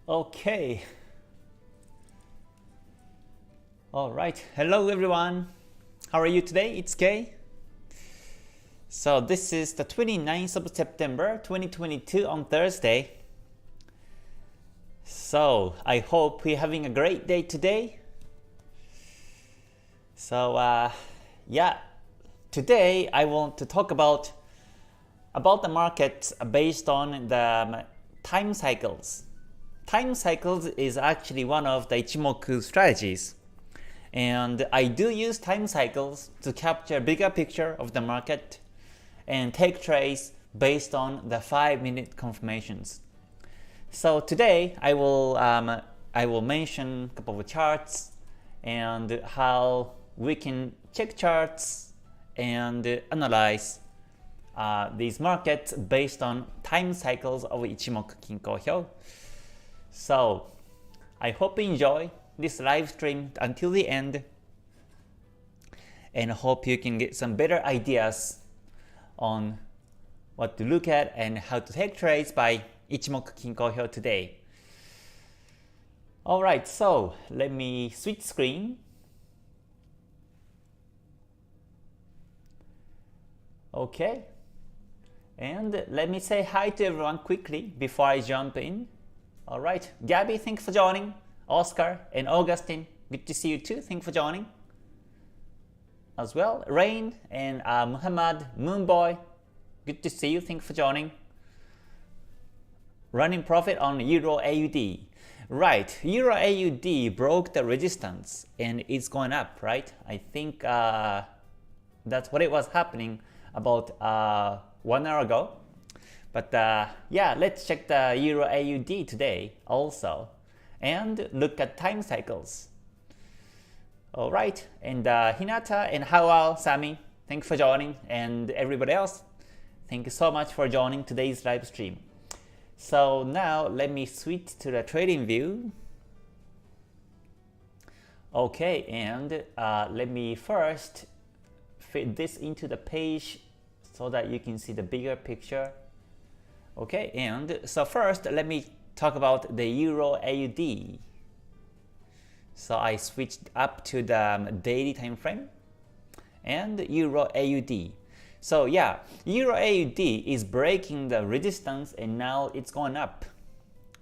Okay. All right. Hello, everyone. How are you today? It's Kei. So this is the 29th of September 2022 on Thursday. So I hope we're having a great day today. So yeah, today I want to talk about the markets based on the time cycles. Time cycles is actually one of the Ichimoku strategies. And I do use time cycles to capture a bigger picture of the market and take trades based on the 5-minute confirmations. So today I will mention a couple of charts and how we can check charts and analyze these markets based on time cycles of Ichimoku Kinko Hyo. So I hope you enjoy this live stream until the end, and I hope you can get some better ideas on what to look at and how to take trades by Ichimoku Kinko Hyo today. Alright, so let me switch screen. Okay, and let me say hi to everyone quickly before I jump in. Alright, Gabby, thanks for joining. Oscar and Augustine, good to see you too. Thanks for joining as well. Rain and Muhammad, Moonboy, good to see you. Thanks for joining. Running profit on Euro AUD. Right, Euro AUD broke the resistance and it's going up, right? I think that's what it was happening about 1 hour ago. But yeah, let's check the Euro AUD today also and look at time cycles. Alright, and Hinata and Hawal, Sami, thanks for joining, and everybody else, thank you so much for joining today's live stream. So now let me switch to the trading view. Okay, and let me first fit this into the page so that you can see the bigger picture. Okay, and so first let me talk about the Euro AUD. So I switched up to the daily time frame and Euro AUD. So yeah, Euro AUD is breaking the resistance and now it's going up.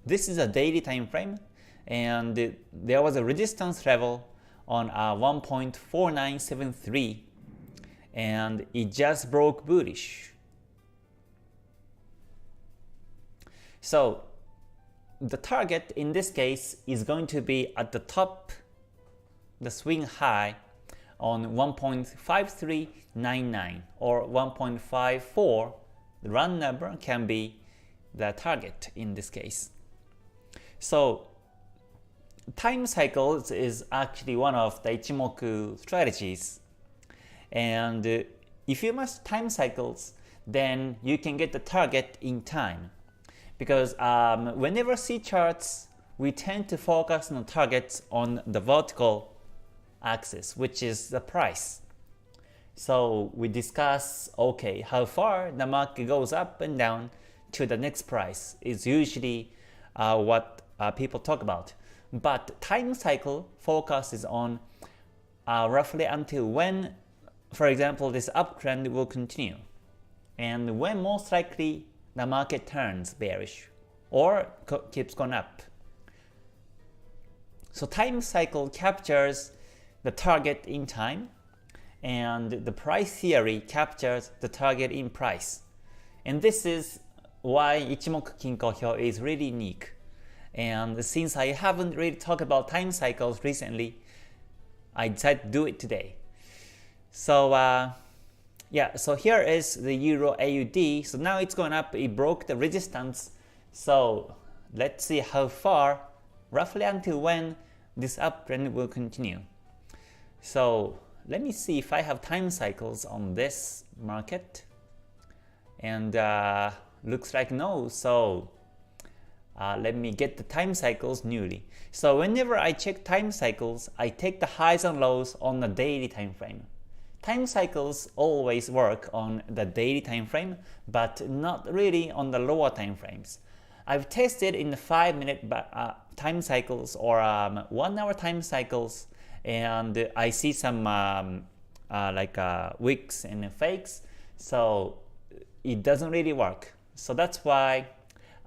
This is a daily time frame and there was a resistance level on 1.4973 and it just broke bullish. So the target in this case is going to be at the top, the swing high on 1.5399 or 1.54. The round number can be the target in this case. So time cycles is actually one of the Ichimoku strategies. And if you master time cycles, then you can get the target in time. Because whenever we see charts, we tend to focus on targets on the vertical axis, which is the price. So we discuss, okay, how far the market goes up and down to the next price is usually what people talk about. But time cycle focuses on roughly until when, for example, this uptrend will continue, and when most likely the market turns bearish or keeps going up. So time cycle captures the target in time, and the price theory captures the target in price. And this is why Ichimoku Kinko Hyo is really unique. And since I haven't really talked about time cycles recently, I decided to do it today. So yeah, so here is the Euro AUD. So now it's going up, it broke the resistance. So let's see how far, roughly until when this uptrend will continue. So let me see if I have time cycles on this market. And looks like no. So let me get the time cycles newly. So whenever I check time cycles, I take the highs and lows on the daily time frame. Time cycles always work on the daily time frame, but not really on the lower time frames. I've tested in the 5-minute time cycles or 1-hour time cycles, and I see some wicks and fakes, so it doesn't really work. So that's why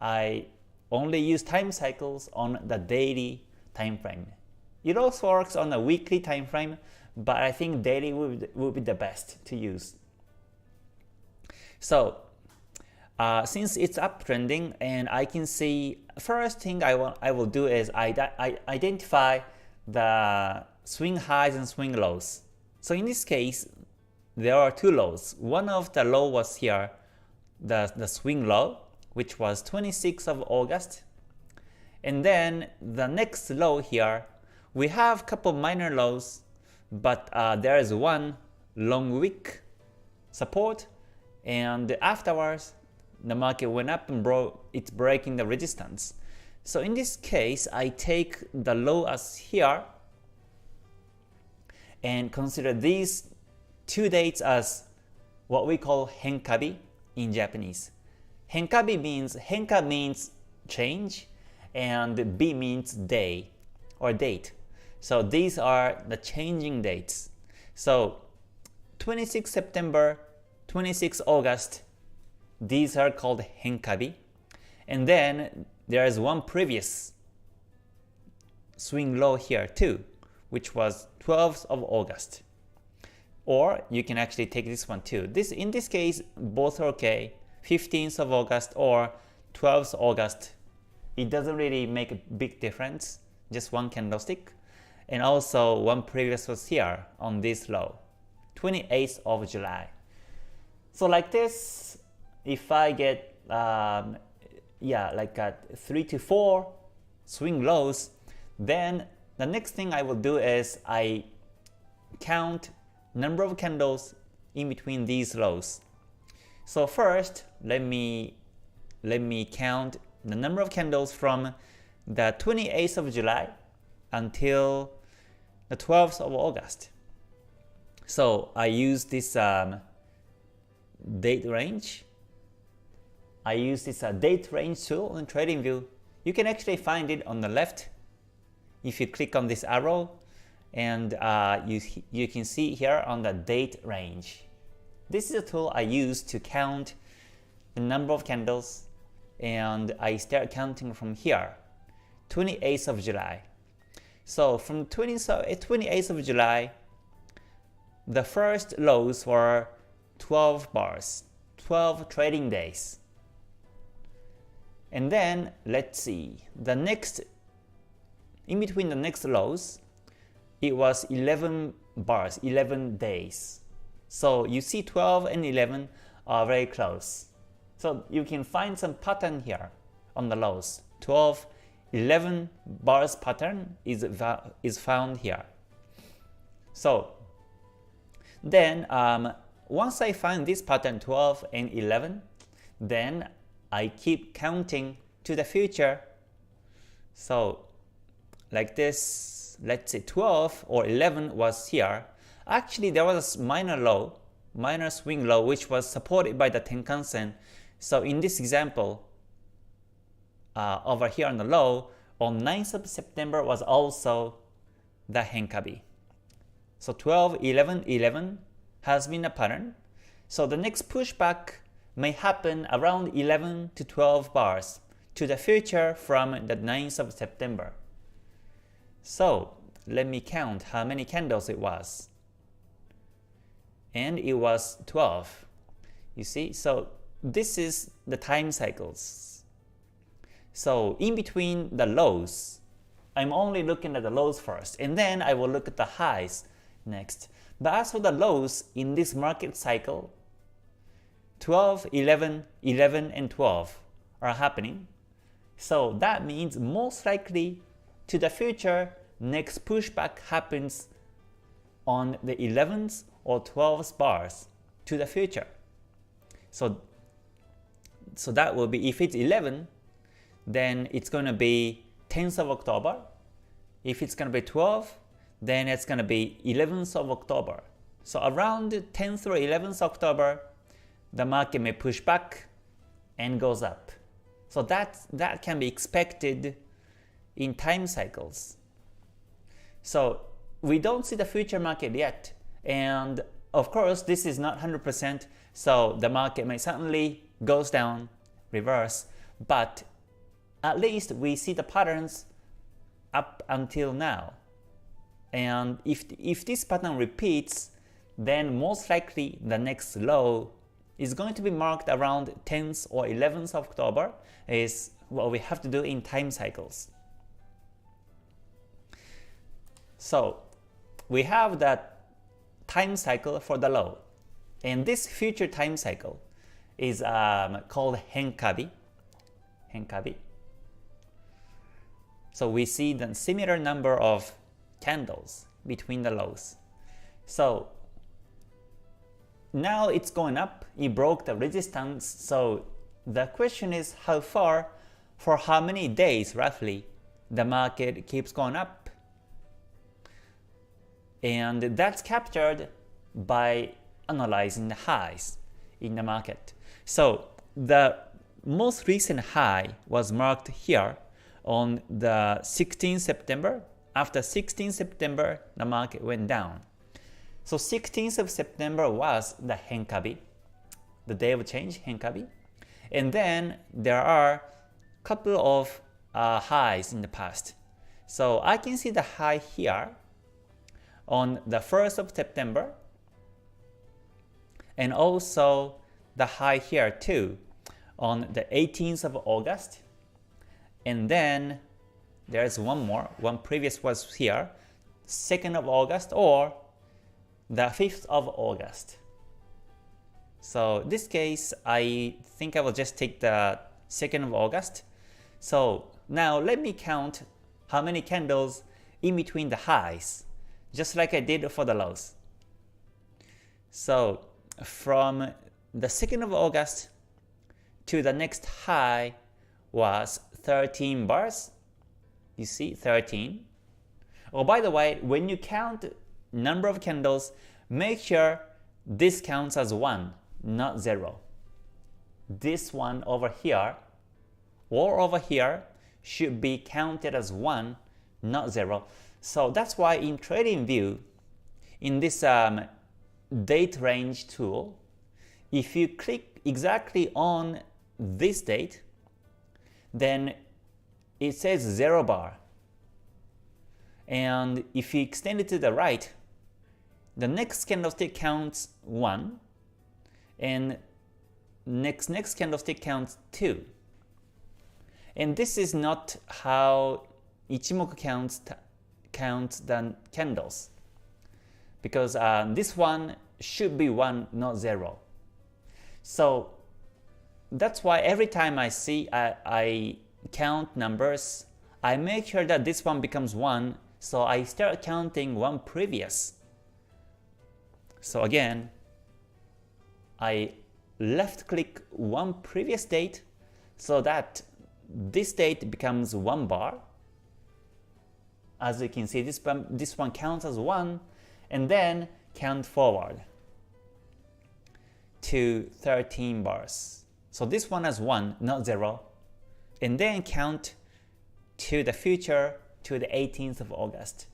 I only use time cycles on the daily time frame. It also works on a weekly time frame, but I think daily will be the best to use. So since it's uptrending and I can see, first thing I will do is I identify the swing highs and swing lows. So in this case, there are two lows. One of the low was here, the swing low, which was 26th of August. And then the next low here, we have a couple minor lows, but there is one long wick support, and afterwards the market went up and it's breaking the resistance. So in this case, I take the low as here and consider these 2 dates as what we call henkabi in Japanese. Henka means change, and B means day or date. So these are the changing dates. So 26 September, 26 August, these are called henkabi. And then there is one previous swing low here too, which was 12th of August. Or you can actually take this one too. In this case, both are okay. 15th of August or 12th August. It doesn't really make a big difference, just one candlestick. And also one previous was here on this low, 28th of July. So like this, if I get 3 to 4 swing lows, then the next thing I will do is I count number of candles in between these lows. So first, let me count the number of candles from the 28th of July until the 12th of August. So I use this date range. I use this date range tool on TradingView. You can actually find it on the left if you click on this arrow, and you can see here on the date range. This is a tool I use to count the number of candles, and I start counting from here, 28th of July. So from 28th of July, the first lows were 12 bars, 12 trading days. And then let's see, in between the next lows, it was 11 bars, 11 days. So you see 12 and 11 are very close. So you can find some pattern here on the lows. 12, 11 bars pattern is found here. So then once I find this pattern 12 and 11, then I keep counting to the future. So like this, let's say 12 or 11 was here. Actually, there was a minor swing low, which was supported by the Tenkan-sen. So in this example, over here on the low, on 9th of September was also the henkabi. So 12, 11, 11 has been a pattern. So the next pushback may happen around 11 to 12 bars to the future from the 9th of September. So let me count how many candles it was. And it was 12. You see, so this is the time cycles. So in between the lows, I'm only looking at the lows first, and then I will look at the highs next. But as for the lows in this market cycle, 12, 11, 11, and 12 are happening. So that means most likely to the future, next pushback happens on the 11th or 12th bars to the future. So that will be, if it's 11, then it's going to be 10th of October. If it's going to be 12, then it's going to be 11th of October. So around 10th or 11th October, the market may push back and goes up. So that can be expected in time cycles. So we don't see the future market yet, and of course this is not 100%, so the market may suddenly goes down, reverse, but at least we see the patterns up until now. And if this pattern repeats, then most likely the next low is going to be marked around 10th or 11th of October is what we have to do in time cycles. So we have that time cycle for the low, and this future time cycle is called Henkabi. So we see the similar number of candles between the lows. So now it's going up, it broke the resistance, so the question is how far, for how many days roughly the market keeps going up. And that's captured by analyzing the highs in the market. So the most recent high was marked here on the 16th September. After 16th September, the market went down. So 16th of September was the Henkabi, the day of change, Henkabi. And then there are a couple of highs in the past. So I can see the high here on the 1st of September, and also the high here too on the 18th of August. And then there's one more, one previous was here, 2nd of August or the 5th of August. So in this case, I think I will just take the 2nd of August. So now let me count how many candles in between the highs, just like I did for the lows. So from the 2nd of August to the next high was 13 bars. You see, 13. Oh, by the way, when you count number of candles, make sure this counts as 1, not 0. This one over here or over here should be counted as 1, not 0. So that's why in TradingView, in this date range tool, if you click exactly on this date, then it says 0 bar. And if you extend it to the right, the next candlestick counts 1, and next candlestick counts 2. And this is not how Ichimoku counts the candles, because this one should be 1, not 0. So that's why every time I see I count numbers, I make sure that this one becomes 1, so I start counting one previous. So again, I left click one previous date so that this date becomes 1 bar. As you can see, this one counts as 1, and then count forward to 13 bars. So this one as 1, not 0, and then count to the future to the 18th of August.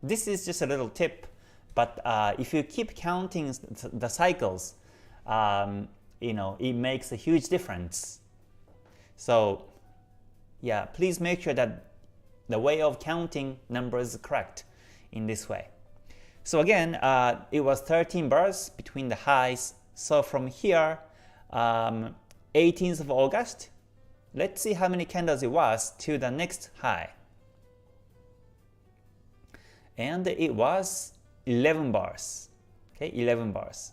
This is just a little tip, but if you keep counting the cycles, it makes a huge difference. So yeah, please make sure that the way of counting numbers is correct in this way. So again, it was 13 bars between the highs. So from here, 18th of August, let's see how many candles it was to the next high. And it was 11 bars. Okay, 11 bars.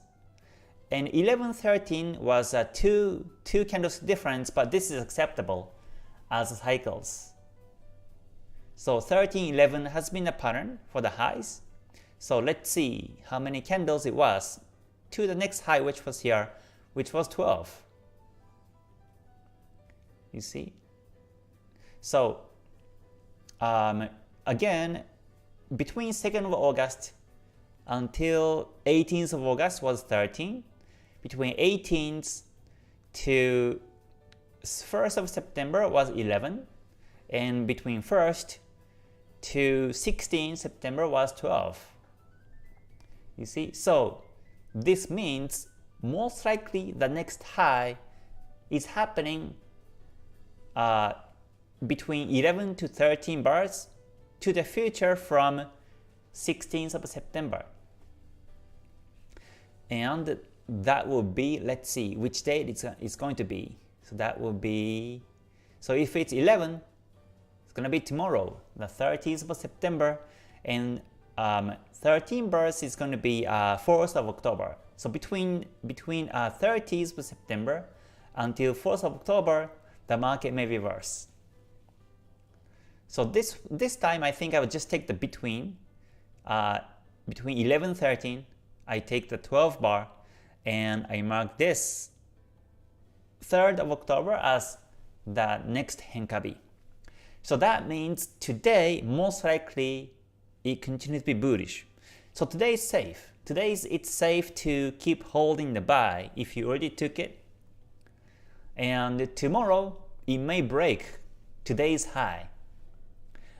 And 11-13 was a two candles difference, but this is acceptable as cycles. So 13-11 has been a pattern for the highs. So let's see how many candles it was to the next high, which was here, which was 12. You see? So again, between 2nd of August until 18th of August was 13. Between 18th to 1st of September was 11, and between 1st to 16 September was 12. You see, so this means most likely the next high is happening between 11 to 13 bars to the future from 16th of September. And that will be, let's see which date it's going to be. So that will be, so if it's 11, it's going to be tomorrow, the 30th of September, and 13 bars is going to be 4th of October. So between 30th of September until 4th of October, the market may reverse. So this time I think I would just take the between 11 13. I take the 12 bar and I mark this 3rd of October as the next henkabi. So that means today most likely it continues to be bullish. So today is safe. Today it's safe to keep holding the buy if you already took it. And tomorrow it may break today's high.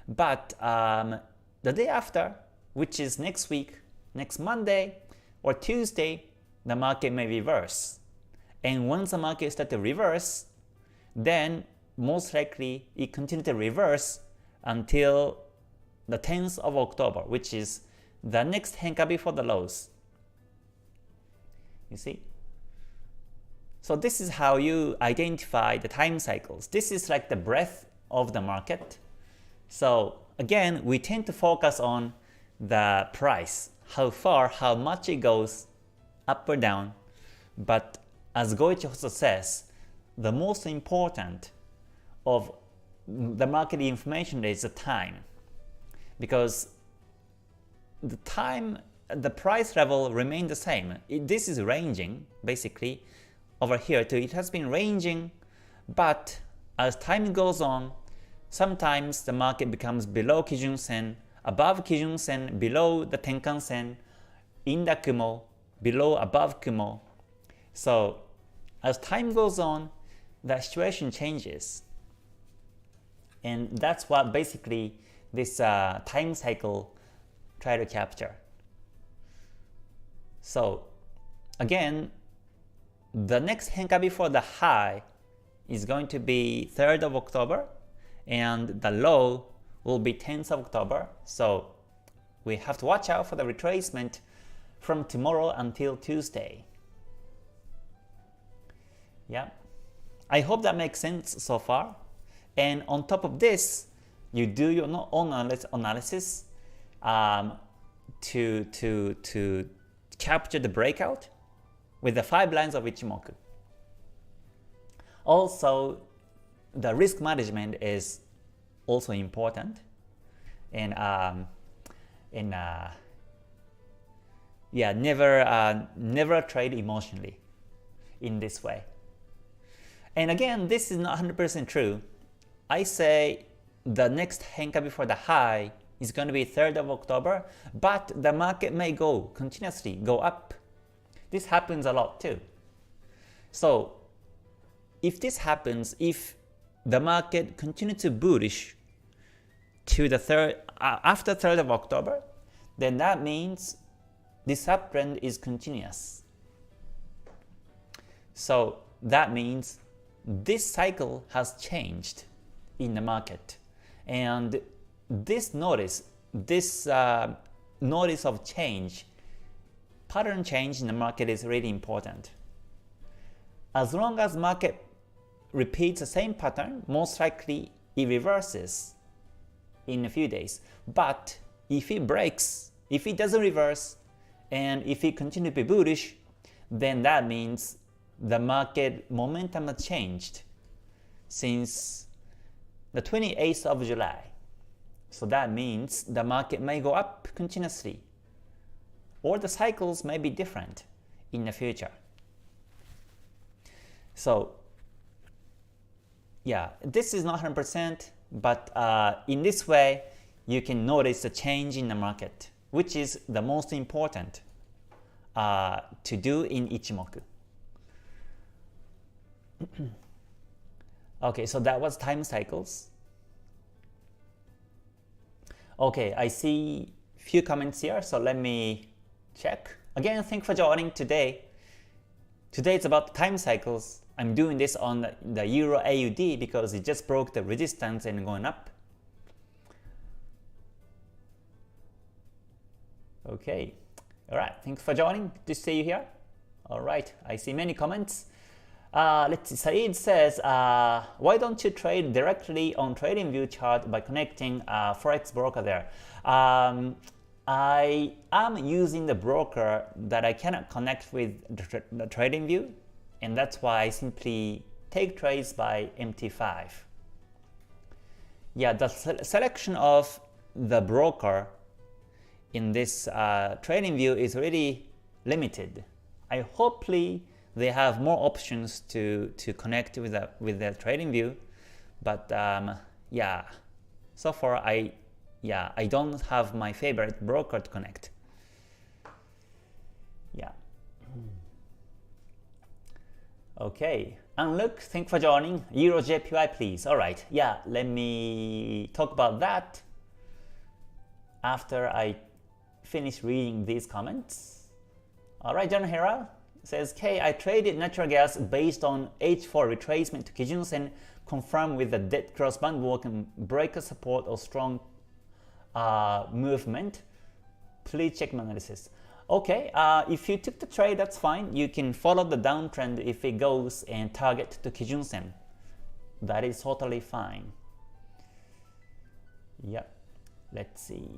But the day after, which is next week, next Monday or Tuesday, the market may reverse. And once the market starts to reverse, then most likely it continues to reverse until the 10th of October, which is the next henkabi for the lows. You see? So this is how you identify the time cycles. This is like the breadth of the market. So again, we tend to focus on the price, how far, how much it goes up or down. But as Goichi Hoso says, the most important of the market information is the time. Because the time, the price level remains the same. This is ranging, basically, over here too. It has been ranging, but as time goes on, sometimes the market becomes below Kijun Sen, above Kijun Sen, below the Tenkan Sen, in the Kumo, below, above Kumo. So as time goes on, the situation changes. And that's what basically this time cycle try to capture. So again, the next henkabi for the high is going to be 3rd of October, and the low will be 10th of October. So we have to watch out for the retracement from tomorrow until Tuesday. Yeah, I hope that makes sense so far. And on top of this, you do your own analysis to capture the breakout with the 5 lines of Ichimoku. Also, the risk management is also important, and yeah, never trade emotionally in this way. And again, this is not 100% true. I say the next henkabi for the high is going to be 3rd of October, but the market may continuously go up. This happens a lot too. So if this happens, if the market continues to bullish to the after 3rd of October, then that means this uptrend is continuous. So that means this cycle has changed in the market, and this notice of change, pattern change in the market is really important. As long as market repeats the same pattern, most likely it reverses in a few days. But if it breaks, if it doesn't reverse, and if it continues to be bullish, then that means the market momentum has changed since the 28th of July. So that means the market may go up continuously, or the cycles may be different in the future. So yeah, this is not 100%, but in this way you can notice the change in the market, which is the most important to do in Ichimoku. Okay, so that was time cycles. Okay, I see few comments here, so let me check. Again, thanks for joining today. Today it's about time cycles. I'm doing this on the Euro AUD because it just broke the resistance and going up. Okay, all right, thanks for joining. Good to see you here. All right, I see many comments. Let's see, Saeed says, why don't you trade directly on TradingView chart by connecting a Forex broker there? I am using the broker that I cannot connect with the TradingView, and that's why I simply take trades by MT5. Yeah, the selection of the broker in this TradingView is really limited. Hopefully they have more options to connect with the TradingView, but yeah, so far I don't have my favorite broker to connect. Yeah. Okay, and look, thanks for joining. Euro JPY, please. All right, yeah, let me talk about that after I finish reading these comments. All right, John Hera says, K, I traded natural gas based on H4 retracement to Kijun-sen, confirmed with the dead cross band walk and breaker support or strong movement. Please check my analysis. Okay, if you took the trade, that's fine. You can follow the downtrend if it goes and target to Kijun-sen. That is totally fine. Yeah, let's see.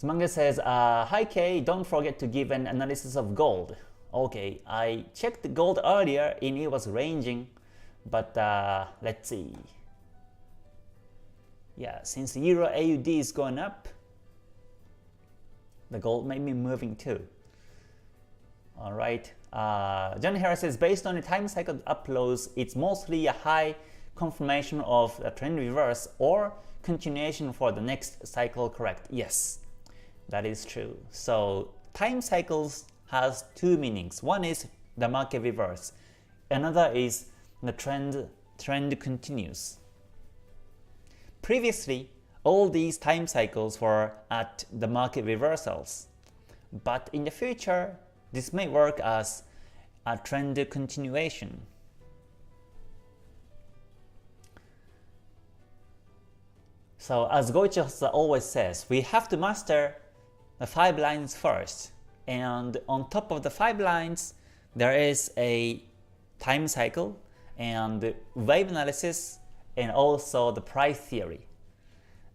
Manga says, hi Kay, don't forget to give an analysis of gold. Okay, I checked the gold earlier and it was ranging, but let's see. Yeah, since Euro AUD is going up, the gold may be moving too. Alright, John Harris says, based on the time cycle uploads, it's mostly a high confirmation of a trend reverse or continuation for the next cycle, correct? Yes. That is true. So time cycles has two meanings. One is the market reverse. Another is the trend continues. Previously, all these time cycles were at the market reversals. But in the future, this may work as a trend continuation. So as Goichi always says, we have to master the 5 lines first, and on top of the 5 lines there is a time cycle and wave analysis and also the price theory,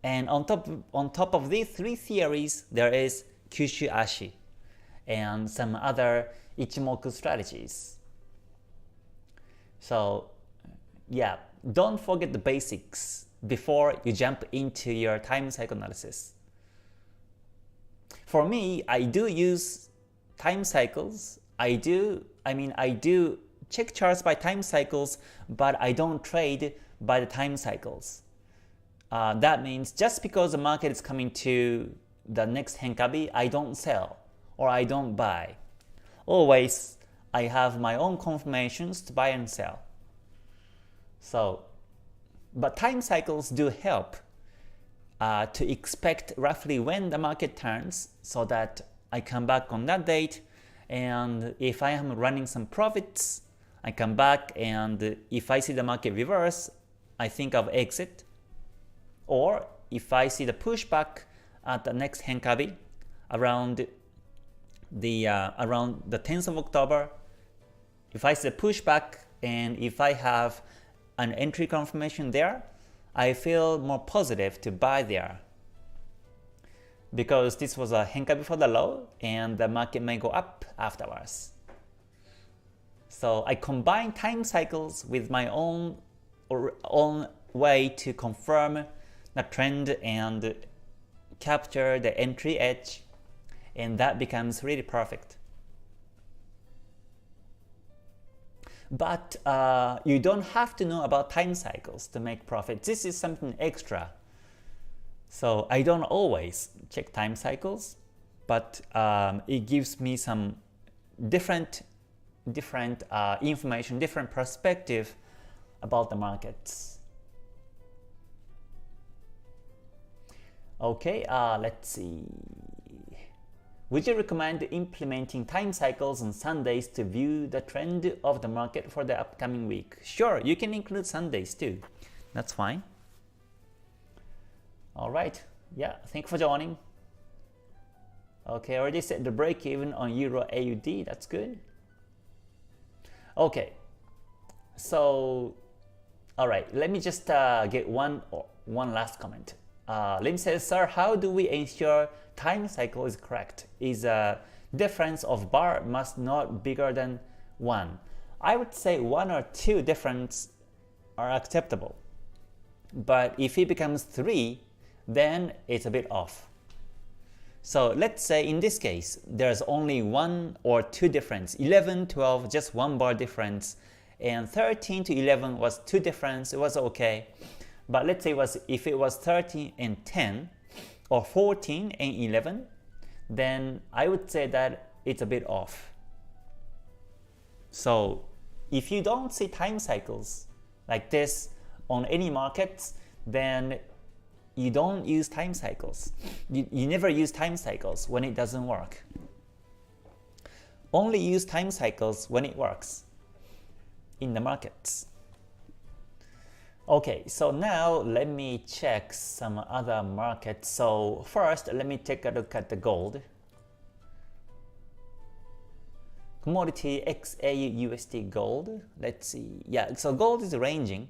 and on top of these 3 theories there is Kyushu Ashi and some other Ichimoku strategies. So yeah, don't forget the basics before you jump into your time cycle analysis. For me, I do use time cycles. I do check charts by time cycles, but I don't trade by the time cycles. That means just because the market is coming to the next Henkabi, I don't sell or I don't buy. Always, I have my own confirmations to buy and sell. So, but time cycles do help to expect roughly when the market turns, so that I come back on that date, and if I am running some profits, I come back, and if I see the market reverse, I think of exit. Or if I see the pushback at the next Henkabi around the 10th of October, if I see the pushback and if I have an entry confirmation there, I feel more positive to buy there, because this was a Henkabi for the low and the market may go up afterwards. So I combine time cycles with my own way to confirm the trend and capture the entry edge, and that becomes really perfect. But you don't have to know about time cycles to make profit. This is something extra. So I don't always check time cycles, but it gives me some different different information, different perspective about the markets. Okay, let's see. Would you recommend implementing time cycles on Sundays to view the trend of the market for the upcoming week? Sure, you can include Sundays too. That's fine. All right. Yeah, thank you for joining. Okay, I already set the break even on Euro AUD. That's good. Okay. So, all right. Let me just get one last comment. Lim says, sir, how do we ensure time cycle is correct? Is a difference of bar must not bigger than 1? I would say 1 or 2 difference are acceptable. But if it becomes 3, then it's a bit off. So let's say in this case, there's only 1 or 2 difference. 11, 12, just 1 bar difference. And 13 to 11 was 2 difference. It was okay. But let's say if it was 13 and 10 or 14 and 11, then I would say that it's a bit off. So if you don't see time cycles like this on any markets, then you don't use time cycles. You never use time cycles when it doesn't work. Only use time cycles when it works in the markets. Okay, so now let me check some other markets. So first, let me take a look at the gold. Commodity XAU USD gold. Let's see. Yeah, so gold is ranging.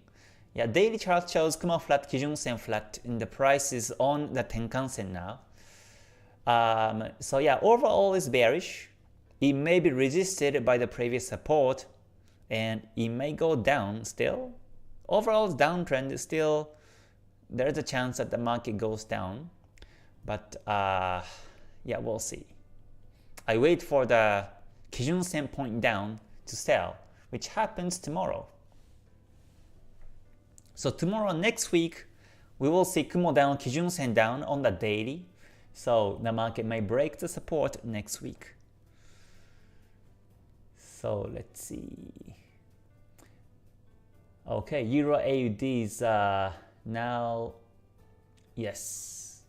Yeah, daily chart shows Kumo flat, Kijun Sen flat, and the price is on the Tenkan Sen now. So yeah, overall is bearish. It may be resisted by the previous support, and it may go down still. Overall downtrend, still there's a chance that the market goes down, but yeah, we'll see. I wait for the Kijun Sen point down to sell, which happens tomorrow. So tomorrow, next week, we will see Kumo down, Kijun Sen down on the daily. So the market may break the support next week. So let's see. Okay, Euro AUD is now, yes,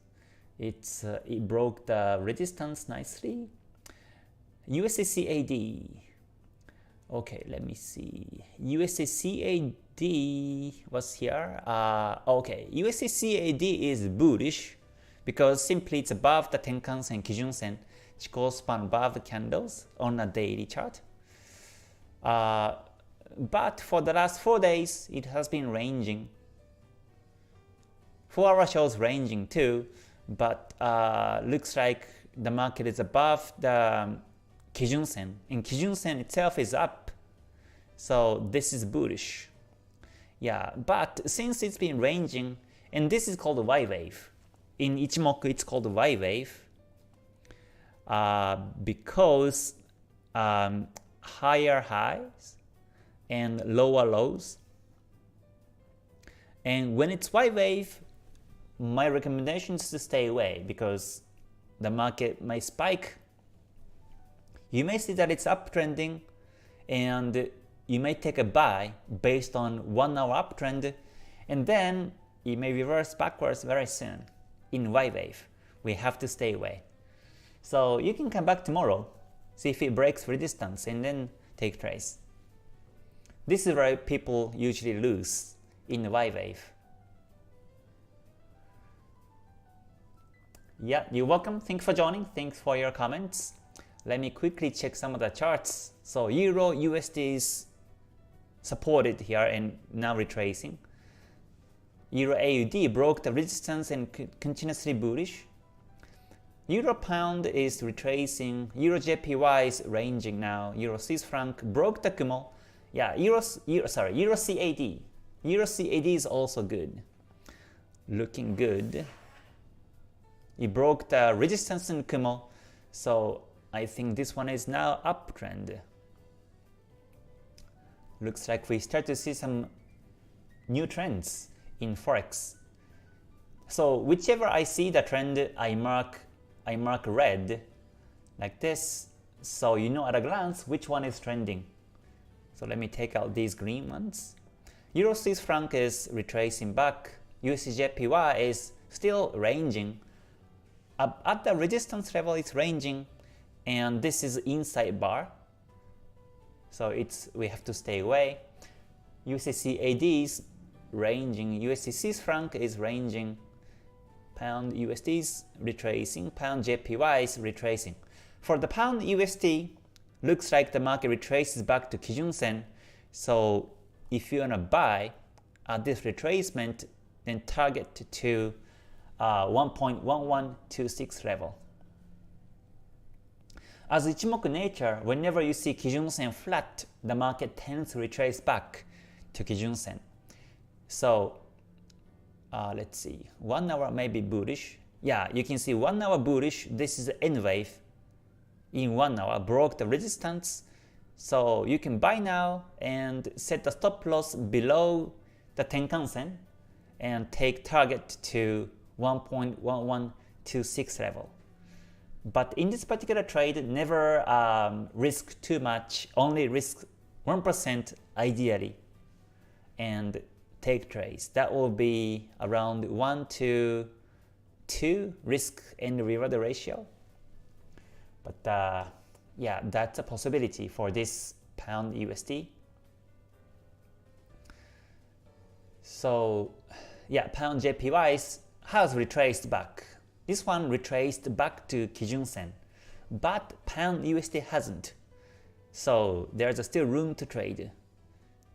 it broke the resistance nicely. USD CAD. Okay, let me see. USD CAD was here. Okay, USD CAD is bullish because simply it's above the Tenkan Sen, Kijun Sen, Chikou span above the candles on a daily chart. But for the last 4 days, it has been ranging. 4-hour shows ranging too, but looks like the market is above the Kijun Sen, and Kijun Sen itself is up. So this is bullish. Yeah, but since it's been ranging, and this is called a Y wave. In Ichimoku, it's called a Y wave because higher highs and lower lows. And when it's Y wave, my recommendation is to stay away because the market may spike. You may see that it's uptrending and you may take a buy based on 1-hour uptrend, and then it may reverse backwards very soon. In Y wave, we have to stay away. So you can come back tomorrow, see if it breaks resistance, and then take trades. This is where people usually lose in the Y wave. Yeah, you're welcome. Thanks for joining. Thanks for your comments. Let me quickly check some of the charts. So Euro USD is supported here and now retracing. Euro AUD broke the resistance and continuously bullish. Euro Pound is retracing. Euro JPY is ranging now. Euro Swiss franc broke the Kumo. Yeah, Euro CAD. Euro CAD is also good. Looking good. It broke the resistance in Kumo. So I think this one is now uptrend. Looks like we start to see some new trends in Forex. So whichever I see the trend, I mark red like this, so you know at a glance which one is trending So let me take out these green ones. Euro Swiss franc is retracing back. USD JPY is still ranging. At the resistance level, it's ranging, and this is inside bar. So we have to stay away. USD CAD is ranging. USD Swiss franc is ranging. Pound USD is retracing. Pound JPY is retracing. For the pound USD, looks like the market retraces back to Kijun Sen. So if you want to buy at this retracement, then target to 1.1126 level. As Ichimoku nature, whenever you see Kijun Sen flat, the market tends to retrace back to Kijun Sen. So let's see, 1 hour may be bullish. Yeah, you can see 1 hour bullish. This is the N wave. In 1 hour, broke the resistance. So you can buy now and set the stop loss below the Tenkan Sen and take target to 1.1126 level. But in this particular trade, never risk too much, only risk 1% ideally, and take trades. That will be around 1 to 2 risk and reward ratio. But yeah, that's a possibility for this pound USD. So yeah, pound JPY has retraced back. This one retraced back to Kijun Sen, but pound USD hasn't. So there's still room to trade.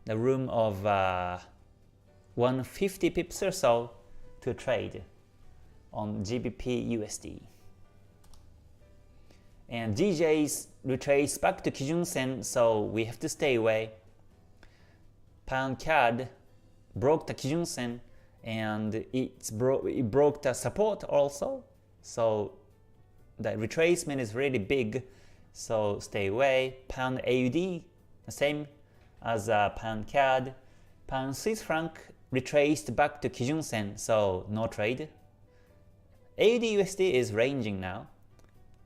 The room of 150 pips or so to trade on GBP USD. And DJs retrace back to Kijun Sen, so we have to stay away. Pound CAD broke the Kijun Sen, and it broke the support also. So the retracement is really big, so stay away. Pound AUD, the same as pound CAD. Pound Swiss franc retraced back to Kijun Sen, so no trade. AUD USD is ranging now.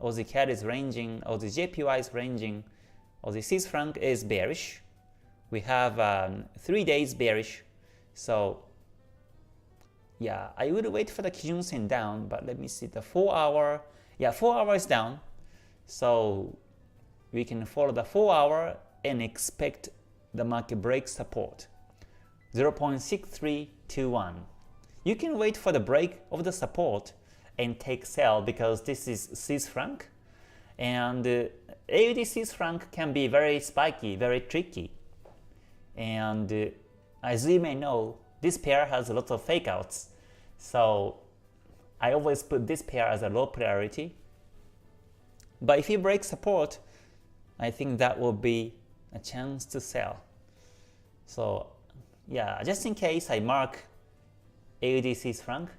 Aussie CAD is ranging, Aussie JPY is ranging, Aussie Swiss franc is bearish. We have 3 days bearish. So yeah, I would wait for the Kijun Sen down, but let me see the 4 hour. Yeah, 4 hours down. So we can follow the 4 hour and expect the market break support. 0.6321. You can wait for the break of the support and take sell because this is Swiss franc, and AUD Swiss franc can be very spiky, very tricky, and as you may know, this pair has a lot of fake outs, so I always put this pair as a low priority. But if you break support, I think that will be a chance to sell. So yeah, just in case, I mark AUD Swiss franc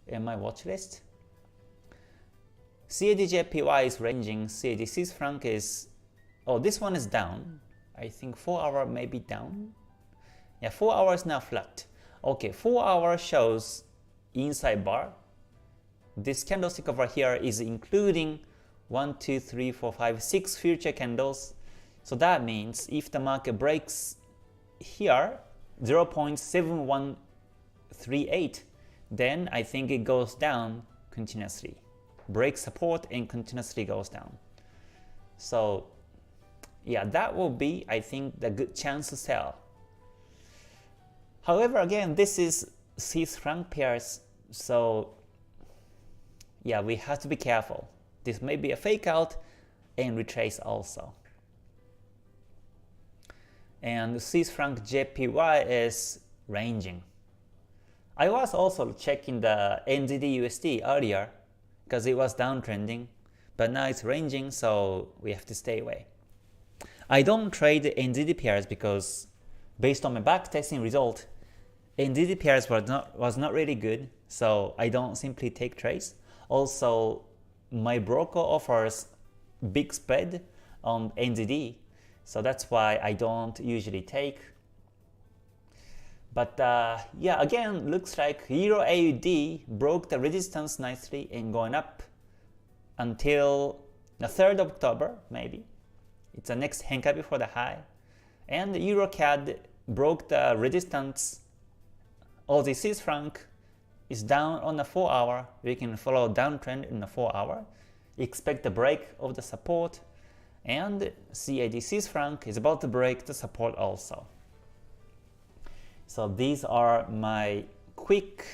in my watch list. CAD JPY is ranging, CAD Swiss franc is, oh, this one is down. I think 4 hour may be down. Yeah, 4 hours now flat. Okay, 4 hour shows inside bar. This candlestick over here is including 1, 2, 3, 4, 5, 6 future candles. So that means if the market breaks here, 0.7138, then I think it goes down continuously. Breaks support and continuously goes down. So yeah, that will be, I think, the good chance to sell. However, again, this is Swiss franc pairs, so yeah, we have to be careful. This may be a fake out and retrace also. And Swiss franc JPY is ranging. I was also checking the NZD USD earlier because it was downtrending, but now it's ranging, so we have to stay away. I don't trade the NZD pairs because based on my backtesting result, NZD pairs was not really good, so I don't simply take trades. Also, my broker offers big spread on NZD, so that's why I don't usually take. But yeah, again, looks like Euro AUD broke the resistance nicely and going up until the 3rd of October, maybe. It's the next Henka before the high. and the Euro CAD broke the resistance. Aussie Swiss franc is down on the 4 hour. We can follow downtrend in the 4 hour. Expect the break of the support, and CAD Swiss franc is about to break the support also. So these are my quick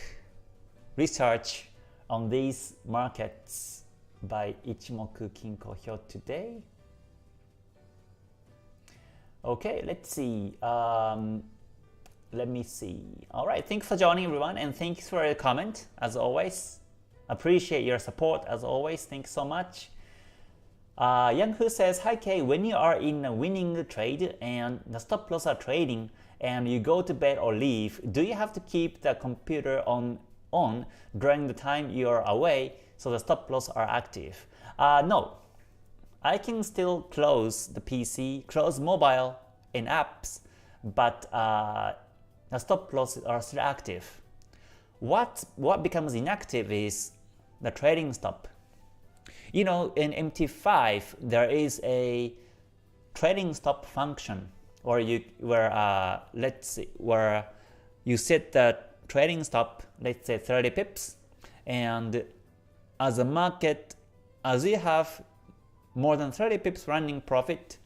research on these markets by Ichimoku Kinko Hyo today. Okay, let's see. Let me see. All right, thanks for joining, everyone, and thanks for your comment as always. Appreciate your support as always. Thanks so much. Young Hu says, "Hi Kei, when you are in a winning trade and the stop loss are trading and you go to bed or leave, do you have to keep the computer on during the time you are away so the stop loss are active?" No, I can still close the PC, close mobile and apps, but the stop losses are still active. What becomes inactive is the trading stop. You know, in MT5 there is a trading stop function where let's see, where you set the trading stop, let's say 30 pips, and as a market, as you have more than 30 pips running profit,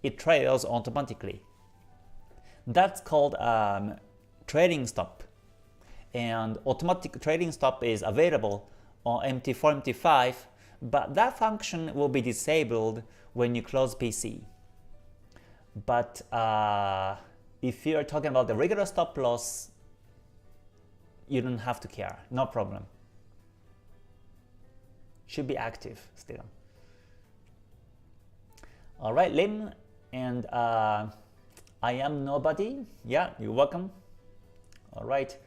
it trails automatically. That's called trading stop, and automatic trading stop is available on MT4, MT5, but that function will be disabled when you close PC. But if you're talking about the regular stop loss, you don't have to care, no problem. Should be active still. All right, Lim, and I am nobody. Yeah, you're welcome. All right.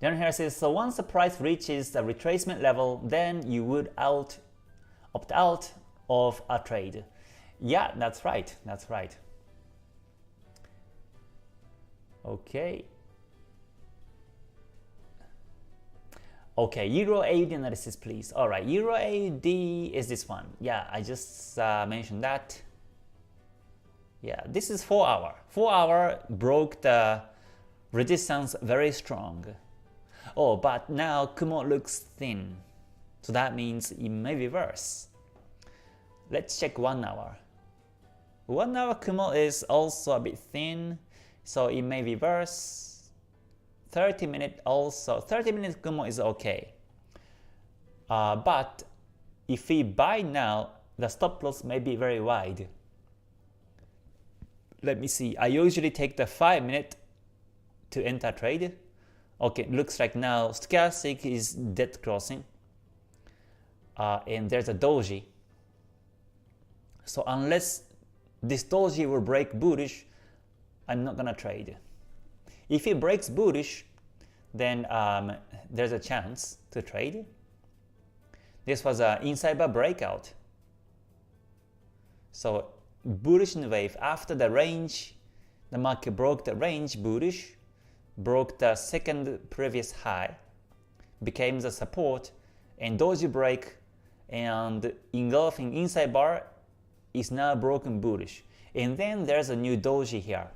John here says, so once the price reaches the retracement level, then you would opt out of a trade. Yeah, that's right. That's right. Okay. Okay, Euro AUD analysis, please. All right, Euro AUD is this one. Yeah, I just mentioned that. Yeah, this is 4 hour. 4 hour broke the resistance very strong. Oh, but now Kumo looks thin, so that means it may reverse. Let's check 1 hour. 1 hour Kumo is also a bit thin, so it may reverse. 30-minute also. 30-minute Kumo is okay. But if we buy now, the stop loss may be very wide. Let me see. I usually take the 5-minute to enter trade. Okay, looks like now stochastic is dead crossing, and there's a doji. So unless this doji will break bullish, I'm not gonna trade. If it breaks bullish, then there's a chance to trade. This was an inside bar breakout. So bullish in wave after the range, the market broke the range bullish, broke the second previous high, became the support, and doji break, and engulfing inside bar is now broken bullish. And then there's a new doji here.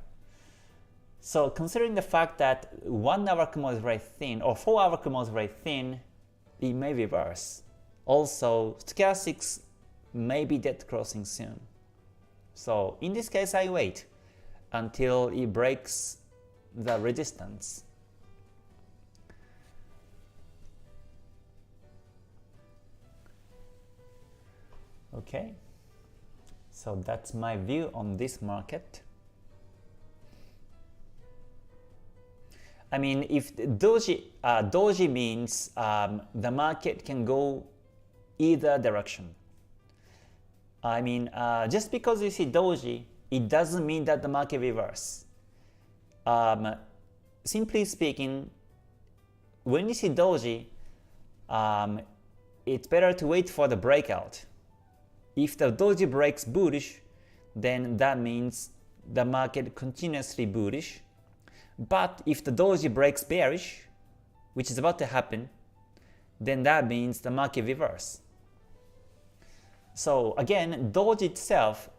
So considering the fact that 1 hour Kumo is very thin, or 4 hour Kumo is very thin, it may reverse. Also, stochastics may be dead crossing soon. So in this case, I wait until it breaks the resistance. Okay, so that's my view on this market. I mean, if doji means the market can go either direction. I mean, just because you see doji, it doesn't mean that the market reverse. Simply speaking, when you see doji, it's better to wait for the breakout. If the doji breaks bullish, then that means the market continuously bullish. But if the doji breaks bearish, which is about to happen, then that means the market reverse. So again, doji itself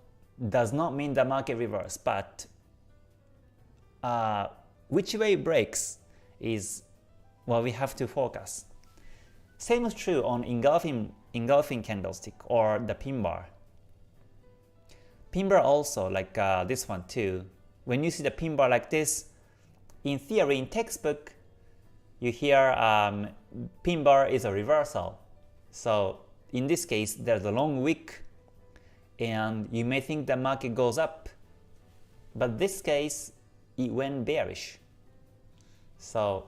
does not mean the market reverse, but which way it breaks is what we have to focus. Same is true on engulfing candlestick or the pin bar. Pin bar also, like this one too. When you see the pin bar like this, in theory, in textbook, you hear pin bar is a reversal. So in this case, there's a long wick, and you may think the market goes up, but this case, it went bearish. So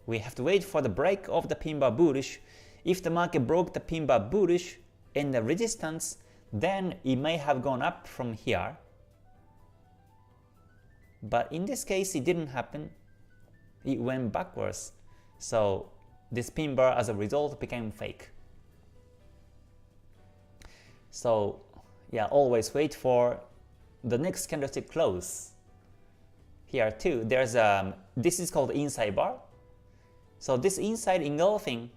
we have to wait for the break of the pin bar bullish. If the market broke the pin bar bullish and the resistance, then it may have gone up from here. But in this case, it didn't happen. It went backwards. So this pin bar as a result became fake. So yeah, always wait for the next candlestick close. Here too, there's this is called inside bar. So this inside engulfing,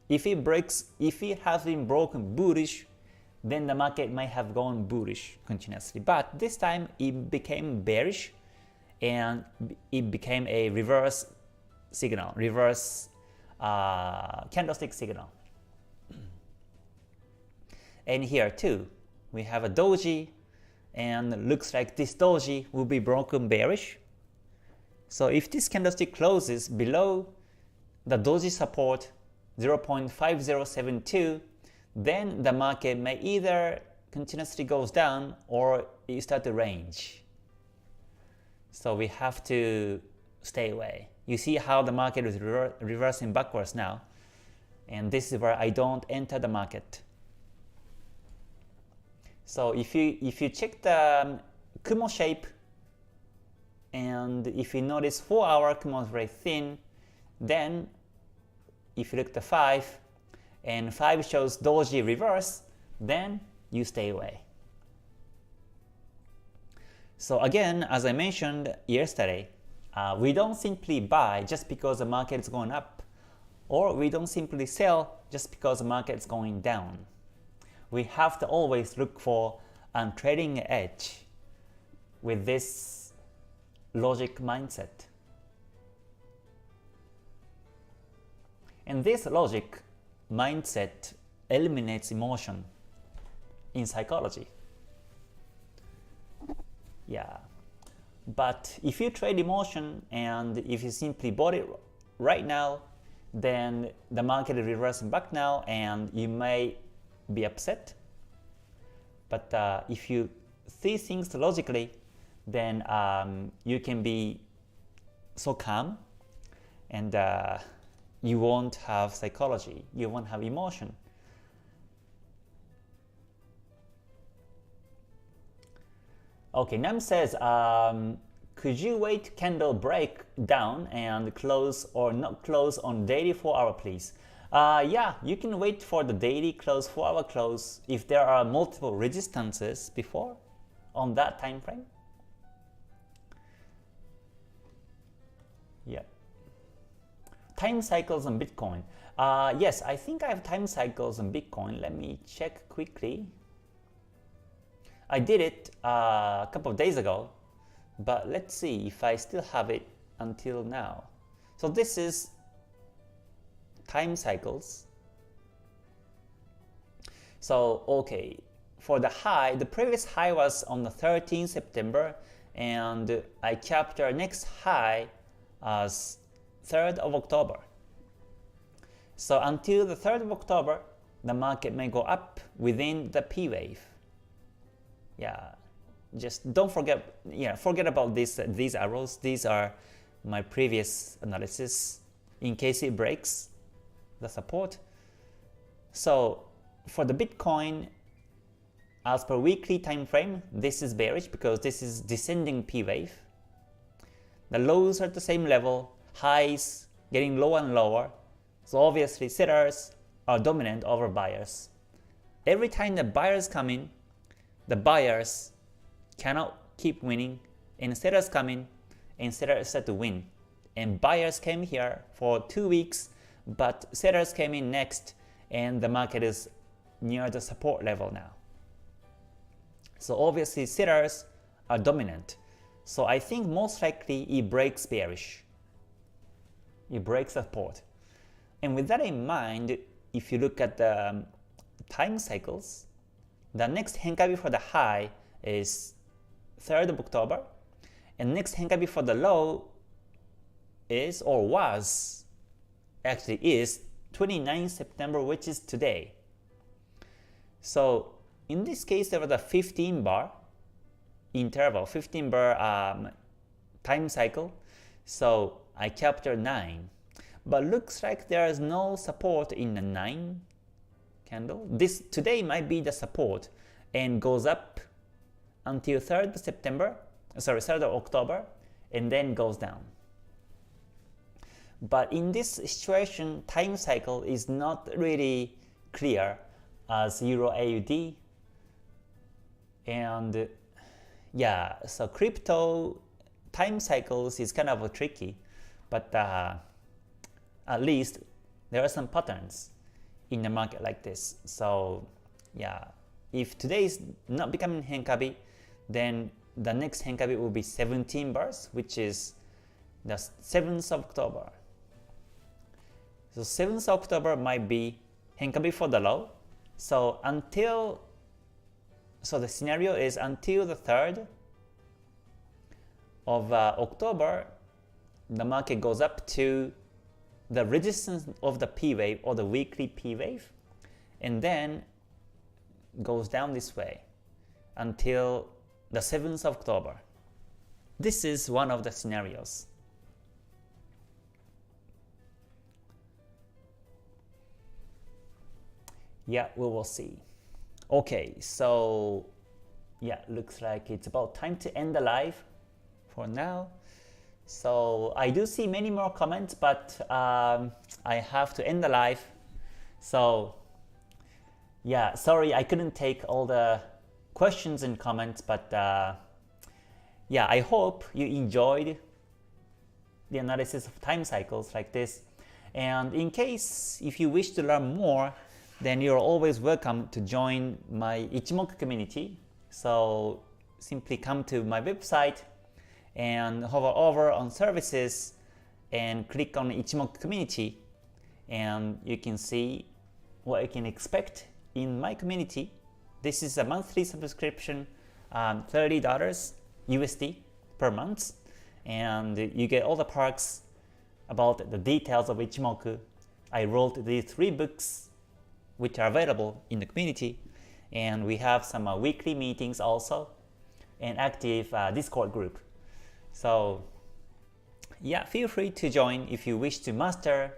if it has been broken bullish, then the market might have gone bullish continuously. But this time it became bearish, and it became a reverse signal, reverse candlestick signal. And here too, we have a doji, and looks like this doji will be broken bearish. So if this candlestick closes below the doji support 0.5072, then the market may either continuously goes down or it start to range. So we have to stay away. You see how the market is reversing backwards now, and this is where I don't enter the market. So if you check the Kumo shape, and if you notice 4-hour Kumo is very thin, then if you look at the 5, and 5 shows doji reverse, then you stay away. So again, as I mentioned yesterday, we don't simply buy just because the market is going up, or we don't simply sell just because the market is going down. We have to always look for a trading edge with this logic mindset. And this logic mindset eliminates emotion in psychology. Yeah, but if you trade emotion and if you simply bought it right now, then the market is reversing back now and you may be upset. But if you see things logically, then you can be so calm, and you won't have psychology, you won't have emotion. Okay, Nam says, could you wait candle break down and close or not close on daily 4-hour, please? Yeah, you can wait for the daily close, 4-hour close if there are multiple resistances before on that time frame. Yeah. Time cycles on Bitcoin. Yes, I think I have time cycles on Bitcoin. Let me check quickly. I did it a couple of days ago, but let's see if I still have it until now. So this is time cycles. So okay, for the high, the previous high was on the 13th September, and I captured next high as 3rd of October. So until the 3rd of October, the market may go up within the P wave. Yeah, just don't forget. Yeah, forget about these arrows. These are my previous analysis in case it breaks the support. So for the Bitcoin, as per weekly time frame, this is bearish because this is descending P wave. The lows are at the same level, highs getting lower and lower. So obviously sellers are dominant over buyers. Every time the buyers come in, the buyers cannot keep winning, and sellers come in and sellers start to win. And buyers came here for 2 weeks, but sellers came in next, and the market is near the support level now. So obviously sellers are dominant. So I think most likely it breaks bearish. It breaks support. And with that in mind, if you look at the time cycles, the next Henkabi for the high is 3rd of October, and next Henkabi for the low is, or was, actually is 29 September, which is today. So in this case, there was a 15 bar interval, 15 bar time cycle. So I captured 9. But looks like there is no support in the 9 candle. This today might be the support and goes up until 3rd of October, and then goes down. But in this situation, time cycle is not really clear as Euro AUD. And yeah, so crypto time cycles is kind of tricky, but at least there are some patterns in the market like this. So yeah, if today is not becoming Henkabi, then the next Henkabi will be 17 bars, which is the 7th of October. So 7th of October might be Henkabi for the low. So the scenario is until the 3rd of October, the market goes up to the resistance of the P wave or the weekly P wave, and then goes down this way until the 7th of October. This is one of the scenarios. Yeah, we will see. Okay, so yeah, looks like it's about time to end the live for now. So I do see many more comments, but I have to end the live. So yeah, sorry I couldn't take all the questions and comments, but yeah, I hope you enjoyed the analysis of time cycles like this. And in case if you wish to learn more, then you're always welcome to join my Ichimoku community. So simply come to my website and hover over on services and click on Ichimoku community, and you can see what you can expect in my community. This is a monthly subscription, $30 USD per month, and you get all the perks about the details of Ichimoku. I wrote these 3 books which are available in the community, and we have some weekly meetings also, and active Discord group. So yeah, feel free to join if you wish to master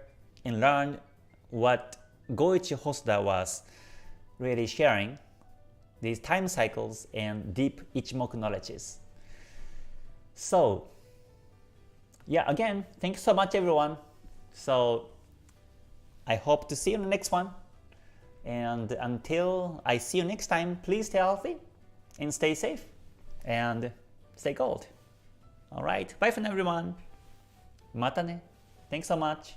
and learn what Goichi Hosoda was really sharing, these time cycles and deep Ichimoku knowledges. So yeah, again, thank you so much everyone. So I hope to see you in the next one. And until I see you next time, please stay healthy and stay safe and stay gold. Alright, bye for now everyone. Mata ne. Thanks so much.